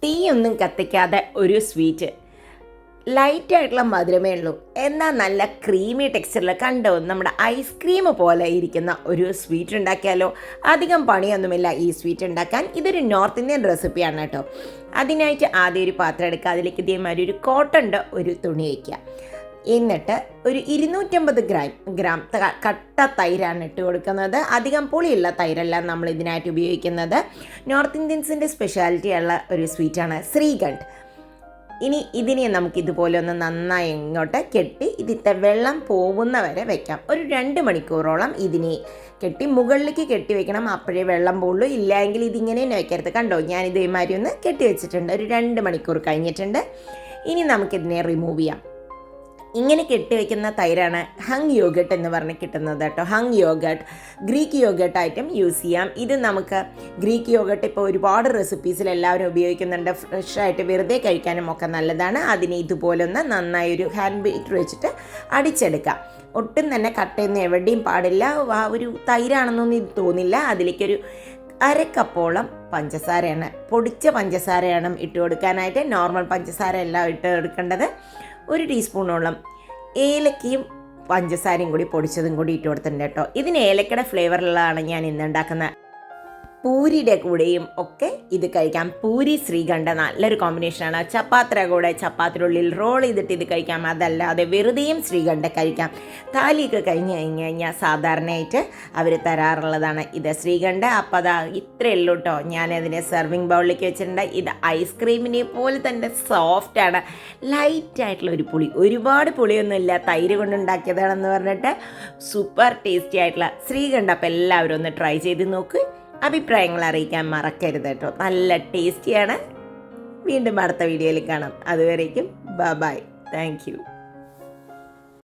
തീയൊന്നും കത്തിക്കാതെ ഒരു സ്വീറ്റ്, ലൈറ്റായിട്ടുള്ള മധുരമേ ഉള്ളൂ, എന്നാൽ നല്ല ക്രീമി ടെക്സ്ചറിൽ കണ്ടോ നമ്മുടെ ഐസ്ക്രീം പോലെ ഇരിക്കുന്ന ഒരു സ്വീറ്റ് ഉണ്ടാക്കിയാലോ. അധികം പണിയൊന്നുമില്ല ഈ സ്വീറ്റ് ഉണ്ടാക്കാൻ. ഇതൊരു നോർത്ത് ഇന്ത്യൻ റെസിപ്പിയാണ് കേട്ടോ. അതിനായിട്ട് ആദ്യം ഒരു പാത്രം എടുക്കുക, അതിലേക്ക് ഇതേമാതിരി ഒരു കോട്ടൻ്റെ ഒരു തുണി വയ്ക്കുക. എന്നിട്ട് ഒരു 250 ഗ്രാം കട്ട തൈരാണ് ഇട്ട് കൊടുക്കുന്നത്. അധികം പുളിയുള്ള തൈരല്ല നമ്മൾ ഇതിനായിട്ട് ഉപയോഗിക്കുന്നത്. നോർത്ത് ഇന്ത്യൻസിൻ്റെ സ്പെഷ്യാലിറ്റി ഉള്ള ഒരു സ്വീറ്റാണ് ശ്രീഖണ്ഡ്. ഇനി ഇതിനെ നമുക്ക് ഇതുപോലെ ഒന്ന് നന്നായി ഇങ്ങോട്ട് കെട്ടി ഇതിൻ്റെ വെള്ളം പോകുന്ന വരെ വെക്കാം. ഒരു 2 മണിക്കൂറോളം ഇതിനെ കെട്ടി മുകളിലേക്ക് കെട്ടി വെക്കണം, അപ്പോഴേ വെള്ളം പോകുള്ളൂ. ഇല്ലെങ്കിൽ ഇതിങ്ങനെ തന്നെ വെക്കരുത്. കണ്ടോ, ഞാൻ ഇതേമാതിരി ഒന്ന് കെട്ടി വെച്ചിട്ടുണ്ട്. ഒരു 2 മണിക്കൂർ കഴിഞ്ഞിട്ടുണ്ട്. ഇനി നമുക്കിതിനെ റിമൂവ് ചെയ്യാം. ഇങ്ങനെ കെട്ടിവെക്കുന്ന തൈരാണ് ഹങ് യോഗട്ട് എന്ന് പറഞ്ഞ് കിട്ടുന്നത് കേട്ടോ. ഹങ് യോഗട്ട് ഗ്രീക്ക് യോഗട്ടായിട്ടും യൂസ് ചെയ്യാം. ഇത് നമുക്ക് ഗ്രീക്ക് യോഗട്ട് ഇപ്പോൾ ഒരുപാട് റെസിപ്പീസിൽ എല്ലാവരും ഉപയോഗിക്കുന്നുണ്ട്. ഫ്രഷായിട്ട് വെറുതെ കഴിക്കാനും ഒക്കെ നല്ലതാണ്. അതിനെ ഇതുപോലെ ഒന്ന് നന്നായി ഒരു ഹാൻഡ് ബീറ്റർ വെച്ചിട്ട് അടിച്ചെടുക്കാം. ഒട്ടും തന്നെ കട്ടയൊന്നും എവിടെയും പാടില്ല. ഒരു തൈരാണെന്നൊന്നും ഇത് തോന്നില്ല. അതിലേക്കൊരു 1/2 കപ്പോളം പഞ്ചസാരയാണ്, പൊടിച്ച പഞ്ചസാരയാണ് ഇട്ട് കൊടുക്കാനായിട്ട്. നോർമൽ പഞ്ചസാര എല്ലാം ഇട്ട് എടുക്കേണ്ടത്. 1 ടീസ്പൂണോളം ഏലക്കയും പഞ്ചസാരയും കൂടി പൊടിച്ചതും കൂടി ഇട്ട് കൊടുത്തിട്ടുണ്ട് കേട്ടോ. ഇതിന് ഏലക്കയുടെ ഫ്ലേവറിലാണ് ഞാൻ ഇന്ന് ഉണ്ടാക്കുന്നത്. പൂരിയുടെ കൂടെയും ഒക്കെ ഇത് കഴിക്കാം. പൂരി ശ്രീഖണ്ഡ് നല്ലൊരു കോമ്പിനേഷനാണ്. ചപ്പാത്തിയുടെ കൂടെ ചപ്പാത്തിനുള്ളിൽ റോൾ ചെയ്തിട്ട് ഇത് കഴിക്കാം. അതല്ലാതെ വെറുതെയും ശ്രീഖണ്ഡ് കഴിക്കാം. താലിയൊക്കെ കഴിഞ്ഞ് കഴിഞ്ഞാൽ സാധാരണയായിട്ട് അവർ തരാറുള്ളതാണ് ഇത് ശ്രീഖണ്ഡ്. അപ്പോൾ അതാ ഇത്രയേ ഉള്ളൂ കേട്ടോ. ഞാനതിനെ സെർവിങ് ബൗളിലേക്ക് വെച്ചിട്ടുണ്ട്. ഇത് ഐസ്ക്രീമിനെ പോലെ തന്നെ സോഫ്റ്റാണ്. ലൈറ്റായിട്ടുള്ള ഒരു പുളി, ഒരുപാട് പുളിയൊന്നുമില്ല, തൈര് കൊണ്ടുണ്ടാക്കിയതാണെന്ന് പറഞ്ഞിട്ട് സൂപ്പർ ടേസ്റ്റി ആയിട്ടുള്ള ശ്രീഖണ്ഡ്. അപ്പോൾ എല്ലാവരും ഒന്ന് ട്രൈ ചെയ്ത് നോക്ക്. അഭിപ്രായങ്ങൾ അറിയിക്കാൻ മറക്കരുത് കേട്ടോ. നല്ല ടേസ്റ്റിയാണ്. വീണ്ടും അടുത്ത വീഡിയോയിൽ കാണാം. അതുവരേക്കും ബൈ. Thank you.